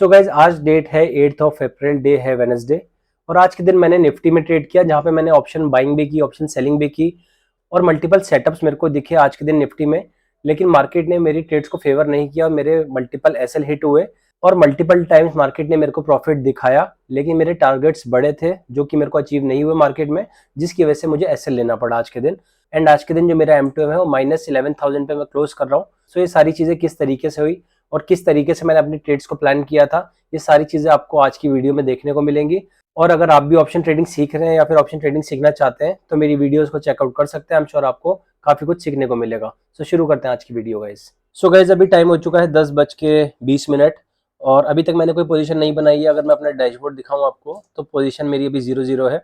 So guys आज date है 8 of April, day है वेनसडे। और आज के दिन मैंने निफ्टी में ट्रेड किया, जहां पे मैंने ऑप्शन बाइंग भी की, ऑप्शन सेलिंग भी की और मल्टीपल सेटअप्स मेरे को दिखे आज के दिन निफ्टी में। लेकिन मार्केट ने मेरी ट्रेड्स को फेवर नहीं किया और मेरे मल्टीपल एसएल हिट हुए और मल्टीपल टाइम्स मार्केट ने मेरे को प्रॉफिट दिखाया। लेकिन मेरे टारगेट्स बड़े थे जो कि मेरे को अचीव नहीं हुए मार्केट में, जिसकी वजह से मुझे एसएल लेना पड़ा आज के दिन। एंड आज के दिन जो मेरा M2M है वो -11,000 पे मैं क्लोज कर रहा हूँ। सो ये सारी चीजें किस तरीके से हुई और किस तरीके से मैंने अपनी ट्रेड्स को प्लान किया था, ये सारी चीजें आपको आज की वीडियो में देखने को मिलेंगी। और अगर आप भी ऑप्शन ट्रेडिंग सीख रहे हैं या फिर ऑप्शन ट्रेडिंग सीखना चाहते हैं तो मेरी वीडियोस को चेकआउट कर सकते हैं। आई एम श्योर आपको काफी कुछ सीखने को मिलेगा। सो शुरू करते हैं आज की वीडियो गाइस। सो गाइस अभी टाइम हो चुका है 10:20 और अभी तक मैंने कोई पोजीशन नहीं बनाई है। अगर मैं अपना डैशबोर्ड दिखाऊं आपको तो पोजीशन मेरी अभी 0-0 है।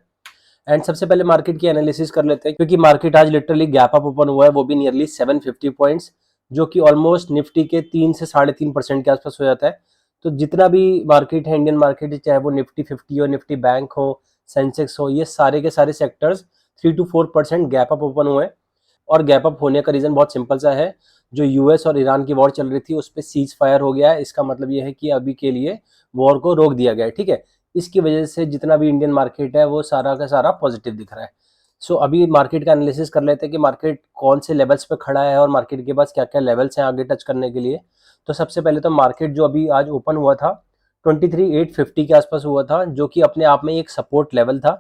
एंड सबसे पहले मार्केट की एनालिसिस कर लेते हैं, क्योंकि मार्केट आज लिटरली गैप अप ओपन हुआ है, वो भी नियरली 750 पॉइंट्स, जो कि ऑलमोस्ट निफ्टी के 3 से 3.5% के आसपास हो जाता है। तो जितना भी मार्केट है, इंडियन मार्केट, चाहे वो निफ्टी 50 हो, निफ्टी बैंक हो, सेंसेक्स हो, ये सारे के सारे sectors 3 to 4% gap up open हुए। और गैप अप होने का रीजन बहुत सिंपल सा है, जो यूएस और ईरान की वॉर चल रही थी उस पर सीज फायर हो गया है। इसका मतलब ये है कि अभी के लिए वॉर को रोक दिया गया है, ठीक है। इसकी वजह से जितना भी इंडियन मार्केट है वो सारा का सारा पॉजिटिव दिख रहा है। सो अभी मार्केट का एनालिसिस कर लेते हैं कि मार्केट कौन से लेवल्स पे खड़ा है और मार्केट के पास क्या क्या लेवल्स हैं आगे टच करने के लिए। तो सबसे पहले तो मार्केट जो अभी आज ओपन हुआ था 23,850 के आसपास हुआ था, जो कि अपने आप में एक सपोर्ट लेवल था।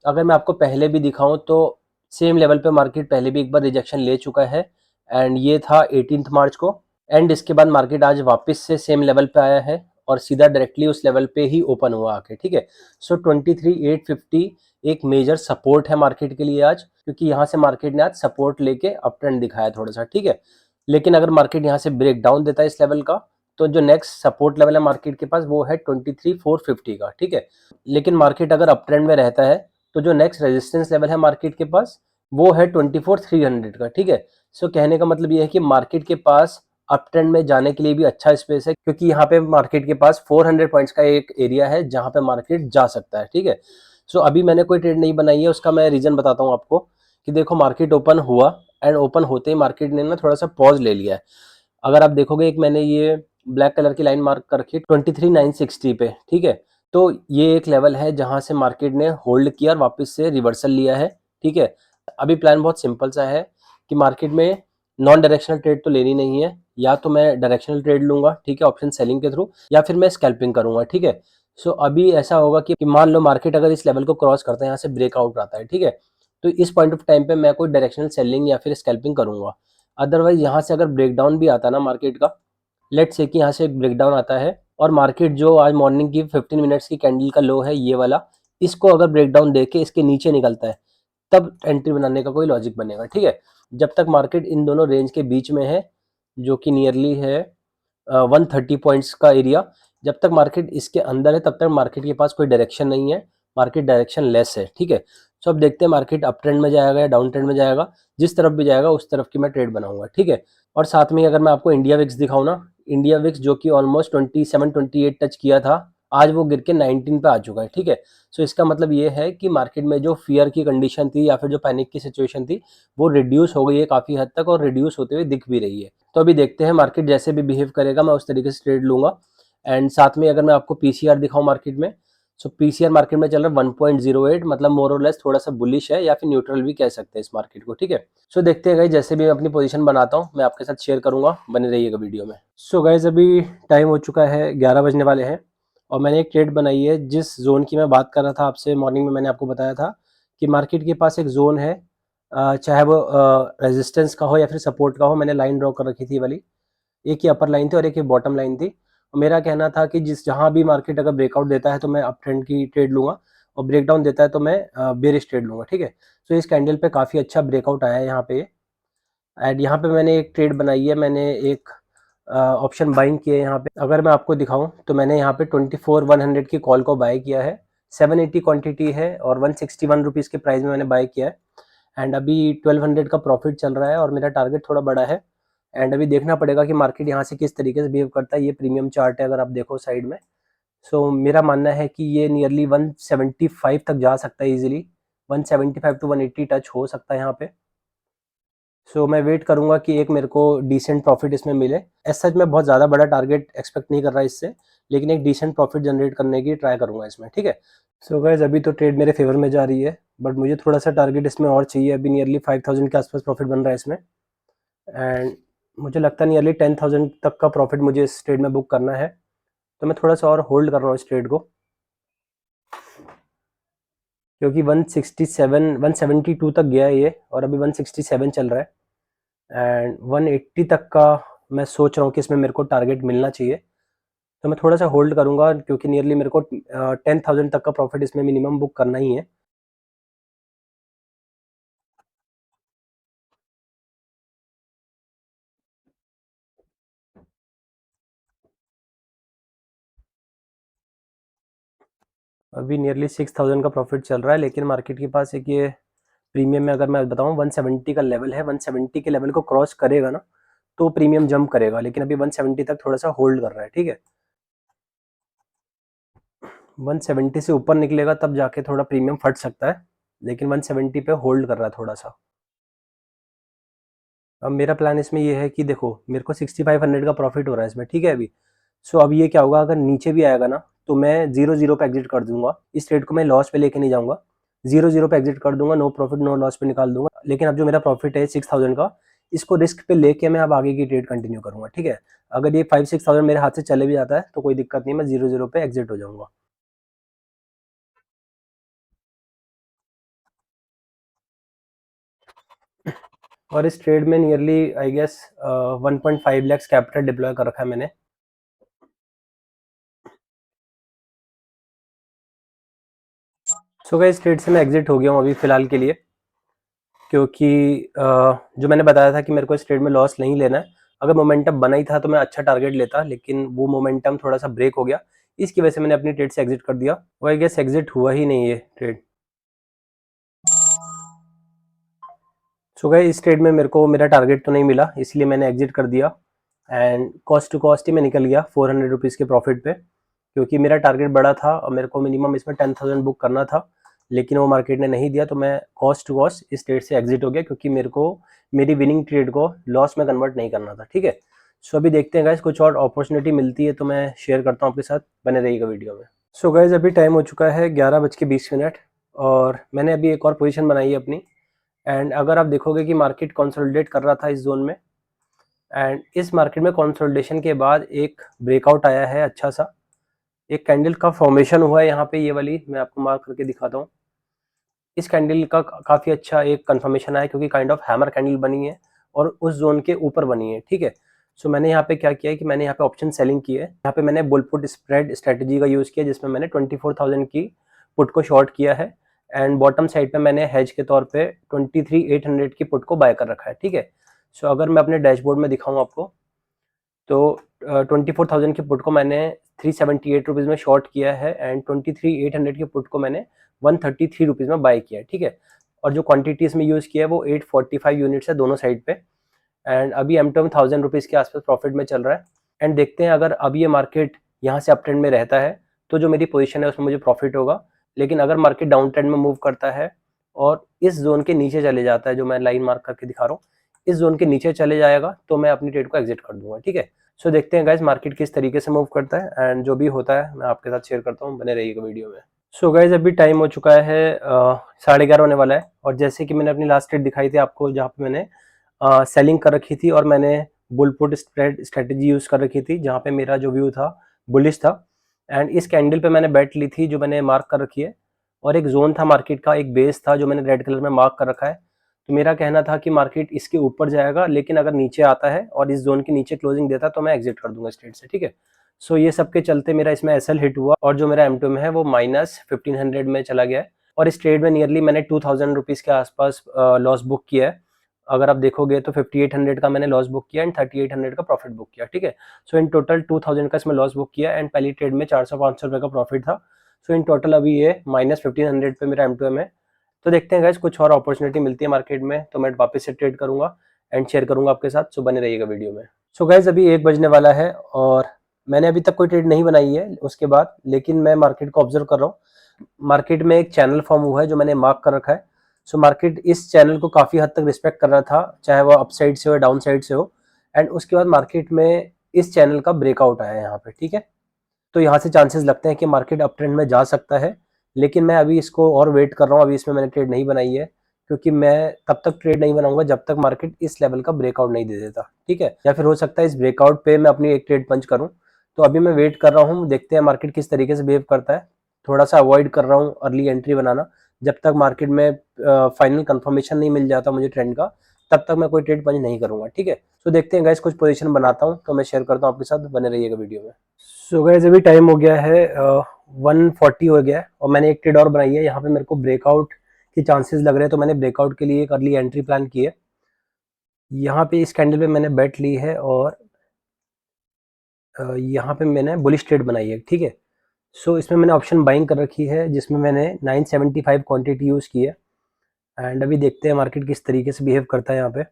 अगर मैं आपको पहले भी दिखाऊं तो सेम लेवल पे मार्केट पहले भी एक बार रिजेक्शन ले चुका है, एंड ये था 18 मार्च को। एंड इसके बाद मार्केट आज वापस से सेम लेवल पे आया है और सीधा डायरेक्टली उस लेवल पे ही ओपन हुआ आके, ठीक है। सो 23,850 एक मेजर सपोर्ट है मार्केट के लिए आज, क्योंकि यहाँ से मार्केट ने आज सपोर्ट लेके अप ट्रेंड दिखाया थोड़ा सा, ठीक है। लेकिन अगर मार्केट यहाँ से ब्रेक डाउन देता है इस लेवल का, तो जो नेक्स्ट सपोर्ट लेवल है मार्केट के पास वो है 23,450 का, ठीक है। लेकिन मार्केट अगर अप ट्रेंड में रहता है तो जो नेक्स्ट रेजिस्टेंस लेवल है मार्केट के पास वो है 24,300 का, ठीक है। सो कहने का मतलब ये है कि मार्केट के पास अप ट्रेंड में जाने के लिए भी अच्छा स्पेस है, क्योंकि यहाँ पे मार्केट के पास 400 पॉइंट्स का एक एरिया है जहाँ पे मार्केट जा सकता है, ठीक है। सो अभी मैंने कोई ट्रेड नहीं बनाई है, उसका मैं रीजन बताता हूँ आपको कि देखो मार्केट ओपन हुआ एंड ओपन होते ही मार्केट ने ना थोड़ा सा पॉज ले लिया है। अगर आप देखोगे एक मैंने ये ब्लैक कलर की लाइन मार्क कर रखी 23,960 पे, ठीक है। तो ये एक लेवल है जहां से मार्केट ने होल्ड किया और वापस से रिवर्सल लिया है, ठीक है। अभी प्लान बहुत सिंपल सा है कि मार्केट में नॉन डायरेक्शनल ट्रेड तो लेनी नहीं है, या तो मैं डायरेक्शनल ट्रेड लूंगा, ठीक है, ऑप्शन सेलिंग के थ्रू, या फिर मैं स्कैल्पिंग करूंगा, ठीक है। सो अभी ऐसा होगा कि मान लो मार्केट अगर इस लेवल को क्रॉस करता है, यहाँ से ब्रेकआउट आता है, ठीक है, तो इस पॉइंट ऑफ टाइम पे मैं कोई डायरेक्शनल सेलिंग या फिर स्कैल्पिंग करूंगा। अदरवाइज यहाँ से अगर ब्रेकडाउन भी आता ना मार्केट का, लेट्स से कि यहाँ से एक ब्रेकडाउन आता है और मार्केट जो आज मॉर्निंग की 15 मिनट्स की कैंडल का लो है ये वाला, इसको अगर ब्रेकडाउन देके इसके नीचे निकलता है, तब एंट्री बनाने का कोई लॉजिक बनेगा, ठीक है। जब तक मार्केट इन दोनों रेंज के बीच में है, जो कि नियरली है 130 पॉइंट्स का एरिया, जब तक मार्केट इसके अंदर है तब तक मार्केट के पास कोई डायरेक्शन नहीं है, मार्केट डायरेक्शन लेस है, ठीक है। सो अब देखते हैं मार्केट अप ट्रेंड में जाएगा या डाउन ट्रेंड में जाएगा। जिस तरफ भी जाएगा उस तरफ की मैं ट्रेड बनाऊंगा, ठीक है। और साथ में अगर मैं आपको इंडिया विक्स दिखाऊं ना, इंडिया विक्स जो कि ऑलमोस्ट 27-28 टच किया था, आज वो गिर के 19 पे आ चुका है, ठीक है। सो इसका मतलब ये है कि मार्केट में जो फियर की कंडीशन थी या फिर जो पैनिक की सिचुएशन थी वो रिड्यूस हो गई है काफ़ी हद तक, और रिड्यूस होते हुए दिख भी रही है। तो अभी देखते हैं मार्केट जैसे भी बिहेव करेगा, मैं उस तरीके से ट्रेड लूंगा। एंड साथ में अगर मैं आपको पीसीआर दिखाऊं मार्केट में, सो पीसीआर मार्केट में चल रहा है 1.08, मतलब मोर और लेस थोड़ा सा बुलिश है या फिर न्यूट्रल भी कह सकते हैं इस मार्केट को, ठीक है। सो देखते हैं गाइस, जैसे भी मैं अपनी पोजीशन बनाता हूँ मैं आपके साथ शेयर करूंगा, बने रहिएगा वीडियो में। सो गाइस अभी टाइम हो चुका है 11 बजने वाले हैं और मैंने एक ट्रेड बनाई है जिस जोन की मैं बात कर रहा था आपसे मॉर्निंग में। मैंने आपको बताया था कि मार्केट के पास एक जोन है, चाहे वो रेजिस्टेंस का हो या फिर सपोर्ट का हो। मैंने लाइन ड्रॉ कर रखी थी वाली, एक ही अपर लाइन थी और एक ही बॉटम लाइन थी। और मेरा कहना था कि जिस जहां भी मार्केट अगर ब्रेकआउट देता है तो मैं अप ट्रेंड की ट्रेड लूंगा, और ब्रेकडाउन देता है तो मैं बेरिश ट्रेड लूंगा, ठीक है। तो इस कैंडल पे काफ़ी अच्छा ब्रेकआउट आया है यहाँ पे, एंड यहाँ पे मैंने एक ट्रेड बनाई है, मैंने एक ऑप्शन बाइंग किया है यहाँ पे। अगर मैं आपको दिखाऊं तो मैंने यहाँ पे 24,100 की कॉल को बाय किया है, 780 क्वांटिटी है और 161 रुपीज़ के प्राइस में मैंने बाय किया है। एंड अभी 1200 का प्रॉफिट चल रहा है और मेरा टारगेट थोड़ा बड़ा है। एंड अभी देखना पड़ेगा कि मार्केट यहाँ से किस तरीके से बिहेव करता है। ये प्रीमियम चार्ट है अगर आप देखो साइड में। सो मेरा मानना है कि ये नियरली 175 तक जा सकता है इजीली, 175 टू 180 टच हो सकता है यहाँ पे। सो मैं वेट करूंगा कि एक मेरे को डिसेंट प्रॉफिट इसमें मिले। एज सच मैं बहुत ज़्यादा बड़ा टारगेट एक्सपेक्ट नहीं कर रहा इससे, लेकिन एक डिसेंट प्रॉफिट जनरेट करने की ट्राई करूँगा इसमें, ठीक है। सो गाइस अभी तो ट्रेड मेरे फेवर में जा रही है, बट मुझे थोड़ा सा टारगेट इसमें और चाहिए। अभी नियरली 5000 के आसपास प्रॉफिट बन रहा है इसमें, एंड मुझे लगता है नियरली 10,000 तक का प्रॉफिट मुझे इस ट्रेड में बुक करना है। तो मैं थोड़ा सा और होल्ड कर रहा हूँ इस ट्रेड को, क्योंकि 167 172 तक गया है ये, और अभी 167 चल रहा है, एंड 180 तक का मैं सोच रहा हूँ कि इसमें मेरे को टारगेट मिलना चाहिए। तो मैं थोड़ा सा होल्ड करूँगा, क्योंकि नियरली मेरे को 10,000 तक का प्रॉफिट इसमें मिनिमम बुक करना ही है। अभी नियरली 6,000 का प्रॉफिट चल रहा है, लेकिन मार्केट के पास एक ये प्रीमियम में, अगर मैं बताऊँ 170 का लेवल है, 170 के लेवल को क्रॉस करेगा ना तो प्रीमियम जंप करेगा, लेकिन अभी 170 तक थोड़ा सा होल्ड कर रहा है, ठीक है। 170 से ऊपर निकलेगा तब जाके थोड़ा प्रीमियम फट सकता है, लेकिन 170 पे होल्ड कर रहा है थोड़ा सा। अब मेरा प्लान इसमें ये है कि देखो, मेरे को 6500 का प्रॉफिट हो रहा है इसमें, ठीक है अभी। सो अब ये क्या होगा, अगर नीचे भी आएगा ना तो मैं 0-0 पे एग्जिट कर दूंगा। इस ट्रेड को मैं लॉस पे लेके नहीं जाऊंगा, 0-0 पे एग्जिट कर दूंगा, नो प्रॉफिट नो लॉस पे निकाल दूंगा। लेकिन अब जो मेरा प्रॉफिट है 6000 का, इसको रिस्क पे लेके मैं अब आगे की ट्रेड कंटिन्यू करूंगा, ठीक है। अगर ये 5-6 थाउजेंड मेरे हाथ से चले भी जाता है तो कोई दिक्कत नहीं, मैं 0-0 पे एग्जिट हो जाऊंगा। और इस ट्रेड में nearly I guess 1.5 lakhs capital deploy कर रखा है मैंने। सो गाइस, ट्रेड से मैं एग्जिट हो गया हूँ अभी फ़िलहाल के लिए, क्योंकि जो मैंने बताया था कि मेरे को इस ट्रेड में लॉस नहीं लेना है। अगर मोमेंटम बना ही था तो मैं अच्छा टारगेट लेता, लेकिन वो मोमेंटम थोड़ा सा ब्रेक हो गया, इसकी वजह से मैंने अपनी ट्रेड से एग्जिट कर दिया। वो आई गेस एग्जिट हुआ ही नहीं ये ट्रेड। सो गाइस, इस ट्रेड में मेरे को मेरा टारगेट तो नहीं मिला, इसलिए मैंने एग्जिट कर दिया, एंड कॉस्ट टू कॉस्ट ही मैं निकल गया 400 रुपीज़ के प्रॉफिट पे, क्योंकि मेरा टारगेट बड़ा था और मेरे को मिनिमम इसमें 10,000 बुक करना था, लेकिन वो मार्केट ने नहीं दिया, तो मैं कॉस्ट टू कॉस्ट इस ट्रेड से एग्जिट हो गया, क्योंकि मेरे को मेरी विनिंग ट्रेड को लॉस में कन्वर्ट नहीं करना था, ठीक है। सो अभी देखते हैं गाइस, कुछ और अपॉर्चुनिटी मिलती है तो मैं शेयर करता हूँ आपके साथ, बने रहिएगा वीडियो में। सो गाइस, अभी टाइम हो चुका है 11:20, और मैंने अभी एक और पोजीशन बनाई है अपनी, एंड अगर आप देखोगे कि मार्केट कंसोलिडेट कर रहा था इस जोन में, एंड इस मार्केट में कंसोलिडेशन के बाद एक ब्रेकआउट आया है अच्छा सा, एक कैंडल का फॉर्मेशन हुआ है यहाँ पे, ये वाली मैं आपको मार्क करके दिखाता हूँ। इस कैंडल का काफ़ी अच्छा एक कंफर्मेशन आया, क्योंकि काइंड ऑफ हैमर कैंडल बनी है और उस जोन के ऊपर बनी है, ठीक है। सो मैंने यहाँ पे क्या किया है कि मैंने यहाँ पे ऑप्शन सेलिंग की है। यहाँ पे मैंने बुल पुट स्प्रेड स्ट्रेटजी का यूज़ किया, जिसमें मैंने 24,000 की पुट को शॉर्ट किया है, एंड बॉटम साइड पे मैंने हेज के तौर पे 23,800 की पुट को बाय कर रखा है, ठीक है। सो अगर मैं अपने डैशबोर्ड में दिखाऊँ आपको, तो 24,000 की पुट को मैंने 378 रुपीज़ में शॉर्ट किया है, एंड 23,800 की पुट को मैंने 133 रुपीज़ में बाय किया है, ठीक है। और जो क्वांटिटी इसमें यूज़ किया है वो 845 यूनिट्स है दोनों साइड पे, एंड अभी एम टू 1000 रुपीज़ के आसपास प्रॉफिट में चल रहा है। एंड देखते हैं, अगर अब ये मार्केट यहाँ से अप ट्रेंड में रहता है तो जो मेरी पोजीशन है उसमें मुझे प्रॉफिट होगा, लेकिन अगर मार्केट डाउन ट्रेंड में मूव करता है और इस जोन के नीचे चले जाता है, जो मैं लाइन मार्क करके दिखा रहा हूँ, इस जोन के नीचे चले जाएगा तो मैं अपनी ट्रेड को एग्जिट कर दूंगा, ठीक है। सो देखते हैं गाइज मार्केट किस तरीके से मूव करता है, एंड जो भी होता है मैं आपके साथ शेयर करता हूँ, बने रहिएगा वीडियो में। सो गाइज, अभी टाइम हो चुका है 11:30 होने वाला है, और जैसे कि मैंने अपनी लास्ट ट्रेड दिखाई थी आपको, जहाँ पे मैंने सेलिंग कर रखी थी और मैंने bull put spread strategy use कर रखी थी, जहाँ पे मेरा जो व्यू था बुलिश था, एंड इस कैंडल पे मैंने बैट ली थी जो मैंने मार्क कर रखी है, और एक जोन था मार्केट का, एक बेस था जो मैंने रेड कलर में मार्क कर रखा है। तो मेरा कहना था कि मार्केट इसके ऊपर जाएगा, लेकिन अगर नीचे आता है और इस जोन के नीचे क्लोजिंग देता तो मैं एग्जिट कर दूंगा इस ट्रेड से, ठीक है। सो ये सब के चलते मेरा इसमें एसएल हिट हुआ, और जो मेरा एम2 में है वो -1500 में चला गया है, और इस ट्रेड में नियरली मैंने 2000 रुपीज़ के आसपास लॉस बुक किया है। अगर आप देखोगे तो 5800 का मैंने लॉस बुक किया एंड 3800 का प्रॉफिट बुक किया, ठीक है। सो इन टोटल 2000 का इसमें लॉस बुक किया, एंड पहली ट्रेड में 400-500 रुपये का प्रॉफिट था। सो इन टोटल अभी ये -1500 पे मेरा M2M है। तो देखते हैं गाइस, कुछ और अपॉर्चुनिटी मिलती है मार्केट में तो मैं वापस से ट्रेड करूंगा एंड शेयर करूंगा आपके साथ, सो बने रहिएगा वीडियो में। सो गाइस, अभी 1 बजने वाला है और मैंने अभी तक कोई ट्रेड नहीं बनाई है उसके बाद, लेकिन मैं मार्केट को ऑब्जर्व कर रहा हूँ। मार्केट में एक चैनल फॉर्म हुआ है जो मैंने मार्क कर रखा है। सो मार्केट इस चैनल को काफ़ी हद तक रिस्पेक्ट कर रहा था, चाहे वो अप साइड से हो डाउन साइड से हो, एंड उसके बाद मार्केट में इस चैनल का ब्रेकआउट आया है यहाँ पे, ठीक है। तो यहाँ से चांसेस लगते हैं कि मार्केट अप ट्रेंड में जा सकता है, लेकिन मैं अभी इसको और वेट कर रहा हूँ। अभी इसमें मैंने ट्रेड नहीं बनाई है, क्योंकि मैं तब तक ट्रेड नहीं बनाऊंगा जब तक मार्केट इस लेवल का ब्रेकआउट नहीं दे देता, ठीक है। या फिर हो सकता है इस ब्रेकआउट पे मैं अपनी एक ट्रेड पंच करूँ। तो अभी मैं वेट कर रहा हूँ, देखते हैं मार्केट किस तरीके से बिहेव करता है। थोड़ा सा अवॉइड कर रहा हूँ अर्ली एंट्री बनाना, जब तक मार्केट में फाइनल कंफर्मेशन नहीं मिल जाता मुझे ट्रेंड का, तब तक मैं कोई ट्रेड पंच नहीं करूंगा, ठीक है। तो देखते हैं गाइस, कुछ पोजीशन बनाता हूँ तो मैं शेयर करता हूँ आपके साथ, बने रहिएगा वीडियो में। सो गाइस, अभी टाइम हो गया है 1:40 हो गया है, और मैंने एक ट्रेड और बनाई है। यहाँ पे मेरे को ब्रेकआउट की चांसेस लग रहे हैं, तो मैंने ब्रेकआउट के लिए एक अर्ली एंट्री प्लान की है। यहाँ पे इस कैंडल पे मैंने बेट ली है, और यहाँ पे मैंने बुलिश ट्रेड बनाई है, ठीक है। सो इसमें मैंने ऑप्शन बाइंग कर रखी है, जिसमें मैंने 975 क्वांटिटी यूज़ की है। एंड अभी देखते हैं मार्केट किस तरीके से बिहेव करता है यहाँ पे।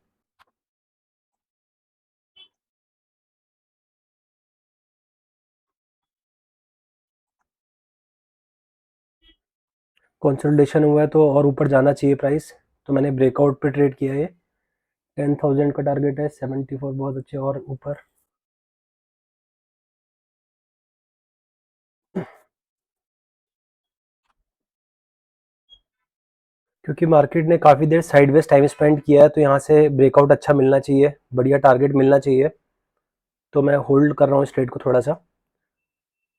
कंसोलिडेशन हुआ है तो और ऊपर जाना चाहिए प्राइस, तो मैंने ब्रेकआउट पे ट्रेड किया है। 10,000 का टारगेट है, 74 बहुत अच्छे, और ऊपर। क्योंकि मार्केट ने काफ़ी देर साइडवेज टाइम स्पेंड किया है, तो यहाँ से ब्रेकआउट अच्छा मिलना चाहिए, बढ़िया टारगेट मिलना चाहिए। तो मैं होल्ड कर रहा हूँ इस ट्रेड को थोड़ा सा।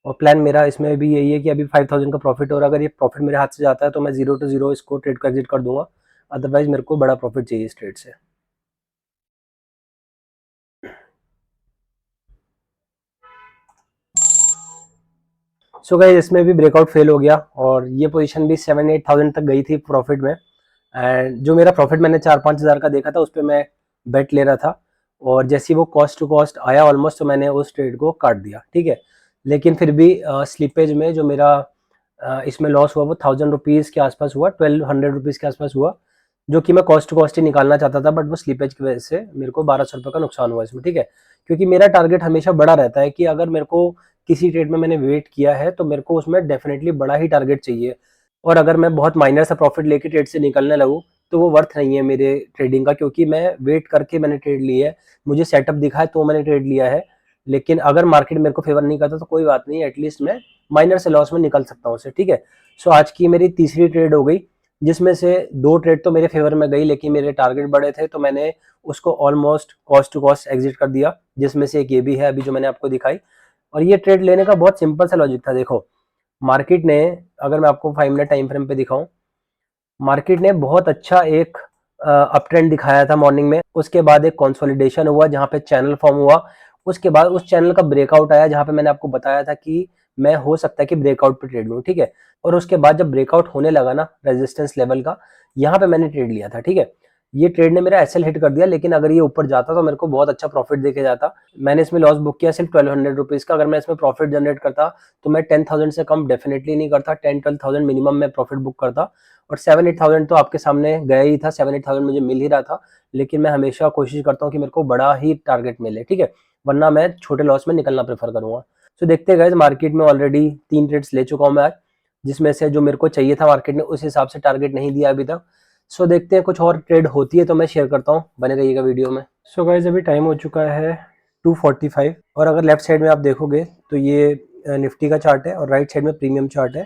और प्लान मेरा इसमें भी यही है कि अभी 5,000 का प्रॉफिट, और अगर ये प्रॉफिट मेरे हाथ से जाता है तो मैं 0 to 0 इसको ट्रेड का एग्जिट कर दूंगा। अदरवाइज मेरे को बड़ा प्रॉफिट चाहिए इस ट्रेड से। सो गाइस, इसमें भी ब्रेकआउट फेल हो गया, और ये पोजीशन भी 7-8 थाउजेंड तक गई थी प्रॉफिट में। एंड जो मेरा प्रॉफिट मैंने 4-5 हज़ार का देखा था, उस पर मैं बेट ले रहा था। और जैसे ही वो कॉस्ट टू कॉस्ट आया ऑलमोस्ट, तो मैंने उस ट्रेड को काट दिया, ठीक है। लेकिन फिर भी स्लीपेज में जो मेरा इसमें लॉस हुआ, वो 1,000 रुपीज़ के आसपास हुआ, 1,200 रुपीज़ के आसपास हुआ। जो कि मैं कॉस्ट टू कॉस्ट ही निकालना चाहता था, बट वो स्लीपेज की वजह से मेरे को 1,200 रुपये का नुकसान हुआ इसमें, ठीक है। क्योंकि मेरा टारगेट हमेशा बड़ा रहता है कि अगर मेरे को किसी ट्रेड में मैंने वेट किया है, तो मेरे को उसमें डेफिनेटली बड़ा ही टारगेट चाहिए। और अगर मैं बहुत माइनर सा प्रॉफिट लेके ट्रेड से निकलने लगूँ, तो वो वर्थ नहीं है मेरे ट्रेडिंग का, क्योंकि मैं वेट करके मैंने ट्रेड ली है। मुझे सेटअप दिखा है तो मैंने ट्रेड लिया है। लेकिन अगर मार्केट मेरे को फेवर नहीं करता तो कोई बात नहीं, एटलीस्ट मैं माइनर से लॉस में निकल सकता हूँ उससे, ठीक है। सो आज की मेरी तीसरी ट्रेड हो गई, जिसमें से 2 ट्रेड तो मेरे फेवर में गई, लेकिन मेरे टारगेट बड़े थे, तो मैंने उसको almost cost to cost exit कर दिया। जिसमें से एक ये भी है अभी जो मैंने आपको दिखाई। और ये ट्रेड लेने का बहुत सिंपल सा लॉजिक था। देखो, मार्केट ने, अगर मैं आपको 5 मिनट टाइम फ्रेम पे दिखाऊं, मार्केट ने बहुत अच्छा एक अप ट्रेंड दिखाया था मॉर्निंग में। उसके बाद एक कंसोलिडेशन हुआ जहां पे चैनल फॉर्म हुआ। उसके बाद उस चैनल का ब्रेकआउट आया, जहां पे मैंने आपको बताया था कि मैं हो सकता है कि ब्रेकआउट पे ट्रेड लूं, ठीक है। और उसके बाद जब ब्रेकआउट होने लगा ना रेजिस्टेंस लेवल का, यहाँ पे मैंने ट्रेड लिया था, ठीक है। ये ट्रेड ने मेरा एसएल हिट कर दिया, लेकिन अगर ये ऊपर जाता तो मेरे को बहुत अच्छा प्रॉफिट देके जाता। मैंने इसमें लॉस बुक किया सिर्फ 1,200 रुपीज का। अगर मैं इसमें प्रॉफिट जनरेट करता तो मैं 10,000 से कम डेफिनेटली नहीं करता, 10-12,000 मिनिमम में प्रॉफिट बुक करता। और 7-8 थाउजेंड तो आपके सामने गया ही था, 7-8 थाउजेंड मुझे मिल ही रहा था। लेकिन मैं हमेशा कोशिश करता हूँ कि मेरे को बड़ा ही टारगेट मिले, ठीक है। वरना मैं छोटे लॉस में निकलना प्रेफर करूंगा। तो देखते हैं गाइस, मार्केट में ऑलरेडी 3 ट्रेड्स ले चुका हूँ मैं आज, जिसमें से जो मेरे को चाहिए था मार्केट ने उस हिसाब से टारगेट नहीं दिया अभी तक। सो देखते हैं, कुछ और ट्रेड होती है तो मैं शेयर करता हूँ, बने रहिएगा वीडियो में। सो गाइस, अभी टाइम हो चुका है 2:45, और अगर लेफ्ट साइड में आप देखोगे तो ये निफ्टी का चार्ट है, और राइट साइड में प्रीमियम चार्ट है।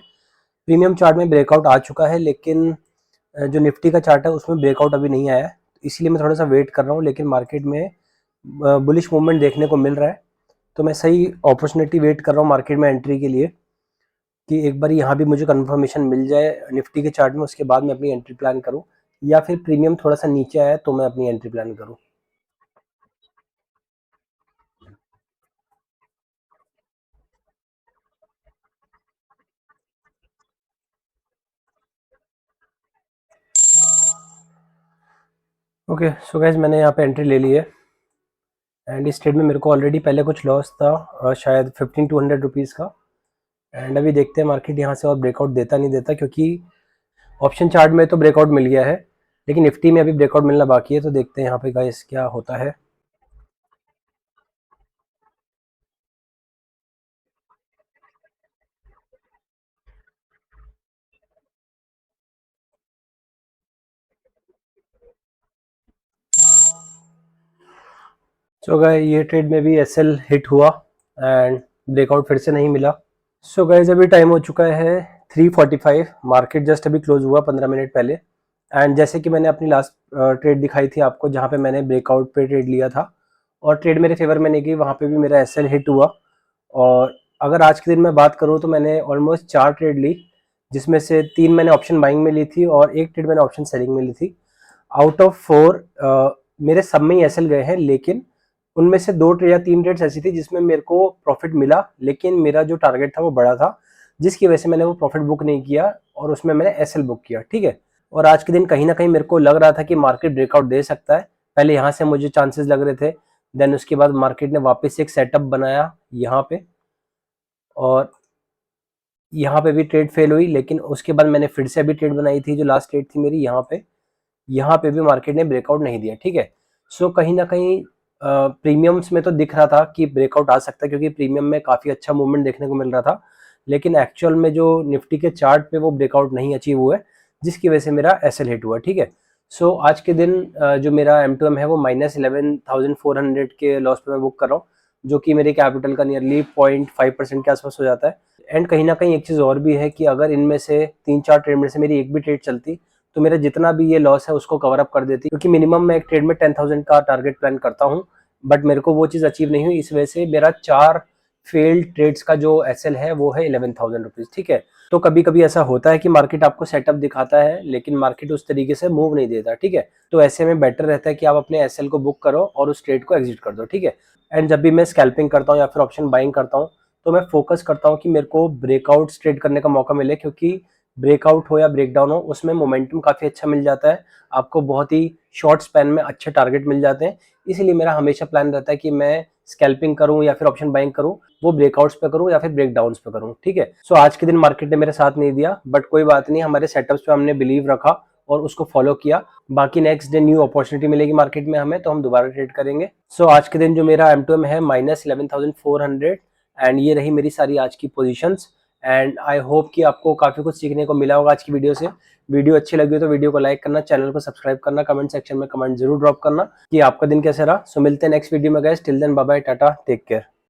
प्रीमियम चार्ट में ब्रेकआउट आ चुका है, लेकिन जो निफ्टी का चार्ट है उसमें ब्रेकआउट अभी नहीं आया है। इसीलिए मैं थोड़ा सा वेट कर रहा हूँ, लेकिन मार्केट में बुलिश मूवमेंट देखने को मिल रहा है। तो मैं सही अपॉर्चुनिटी वेट कर रहा हूँ मार्केट में एंट्री के लिए, कि एक बार यहाँ भी मुझे कंफर्मेशन मिल जाए निफ्टी के चार्ट में, उसके बाद मैं अपनी एंट्री प्लान करूँ। या फिर प्रीमियम थोड़ा सा नीचे आया तो मैं अपनी एंट्री प्लान करूँ। ओके, सो गाइज, मैंने यहाँ पे एंट्री ले ली है। एंड इस ट्रेड में मेरे को ऑलरेडी पहले कुछ लॉस था, शायद 15-200 रुपीज़ का। एंड अभी देखते हैं मार्केट यहाँ से और ब्रेकआउट देता नहीं देता, क्योंकि ऑप्शन चार्ट में तो ब्रेकआउट मिल गया है, लेकिन निफ्टी में अभी ब्रेकआउट मिलना बाकी है। तो देखते हैं यहाँ पे गाइस क्या होता है। सो गाइस, ये ट्रेड में भी एसएल हिट हुआ। एंड ब्रेकआउट फिर से नहीं मिला। सो गाइस अभी टाइम हो चुका है 3:45, मार्केट जस्ट अभी क्लोज हुआ 15 मिनट पहले। एंड जैसे कि मैंने अपनी लास्ट ट्रेड दिखाई थी आपको, जहाँ पे मैंने ब्रेकआउट पे ट्रेड लिया था और ट्रेड मेरे फेवर में नहीं गई, वहाँ पे भी मेरा एसएल हिट हुआ। और अगर आज के दिन मैं बात करूँ तो मैंने ऑलमोस्ट 4 ट्रेड ली, जिसमें से 3 मैंने ऑप्शन बाइंग में ली थी और 1 ट्रेड मैंने ऑप्शन सेलिंग में ली थी। आउट ऑफ 4 मेरे सब में ही एसएल गए हैं, लेकिन उनमें से 2 या 3 ट्रेड्स ऐसी थी जिसमें मेरे को प्रॉफिट मिला, लेकिन मेरा जो टारगेट था वो बड़ा था, जिसकी वजह से मैंने वो प्रॉफिट बुक नहीं किया और उसमें मैंने एसएल बुक किया, ठीक है। और आज के दिन कहीं ना कहीं मेरे को लग रहा था कि मार्केट ब्रेकआउट दे सकता है। पहले यहाँ से मुझे चांसेस लग रहे थे, देन उसके बाद मार्केट ने वापस से एक सेटअप बनाया यहाँ पे, और यहाँ पे भी ट्रेड फेल हुई, लेकिन उसके बाद मैंने फिर से अभी ट्रेड बनाई थी, जो लास्ट ट्रेड थी मेरी यहाँ पे भी मार्केट ने ब्रेकआउट नहीं दिया, ठीक है। सो कहीं ना कहीं प्रीमियम्स में तो दिख रहा था कि ब्रेकआउट आ सकता है, क्योंकि प्रीमियम में काफ़ी अच्छा मूवमेंट देखने को मिल रहा था, लेकिन एक्चुअल में जो निफ्टी के चार्ट पे वो ब्रेकआउट नहीं अचीव हुआ है, जिसकी वजह से मेरा एसएल हिट हुआ, ठीक है। सो आज के दिन जो मेरा M2M है वो -11,400 के लॉस पे मैं बुक कर रहा हूँ, जो कि मेरे कैपिटल का नियरली 0.5% के आसपास हो जाता है। एंड कहीं ना कहीं एक चीज़ और भी है कि अगर इनमें से 3-4 ट्रेड में से मेरी एक भी ट्रेड चलती तो मेरा जितना भी ये लॉस है उसको कवर अप कर देती, क्योंकि मिनिमम मैं एक ट्रेड में 10,000 का टारगेट प्लान करता हूँ, बट मेरे को वो चीज़ अचीव नहीं हुई। इस वजह से मेरा 4 फेल्ड ट्रेड्स का जो एसएल है वो है 11,000 रुपीज़, ठीक है। तो कभी कभी ऐसा होता है कि मार्केट आपको सेटअप दिखाता है, लेकिन मार्केट उस तरीके से मूव नहीं देता, ठीक है। तो ऐसे में बेटर रहता है कि आप अपने एसएल को बुक करो और उस ट्रेड को एग्जिट कर दो, ठीक है। एंड जब भी मैं स्कैल्पिंग करता हूँ या फिर ऑप्शन बाइंग करता हूँ, तो मैं फोकस करता हूँ कि मेरे को ब्रेकआउट ट्रेड करने का मौका मिले, क्योंकि ब्रेकआउट हो या ब्रेकडाउन हो, उसमें मोमेंटम काफ़ी अच्छा मिल जाता है, आपको बहुत ही शॉर्ट स्पैन में अच्छे टारगेट मिल जाते हैं। इसीलिए मेरा हमेशा प्लान रहता है कि मैं स्कैल्पिंग करूं या फिर ऑप्शन बाइंग करूं, वो ब्रेकआउट्स पे करूं या फिर ब्रेकडाउन्स पे करूं, ठीक है। सो आज के दिन मार्केट ने मेरे साथ नहीं दिया, बट कोई बात नहीं, हमारे सेटअप्स पे हमने बिलीव रखा और उसको फॉलो किया। बाकी नेक्स्ट डे न्यू अपॉर्चुनिटी मिलेगी मार्केट में हमें, तो हम दोबारा ट्रेड करेंगे। सो आज के दिन जो मेरा M2M है -11,400, एंड ये रही मेरी सारी आज की पोजीशंस। एंड आई होप कि आपको काफ़ी कुछ सीखने को मिला होगा आज की वीडियो से। वीडियो अच्छी लगी हो तो वीडियो को लाइक करना, चैनल को सब्सक्राइब करना, कमेंट सेक्शन में कमेंट जरूर ड्रॉप करना कि आपका दिन कैसे रहा। सो मिलते हैं नेक्स्ट वीडियो में guys, till then bye bye, tata, take care.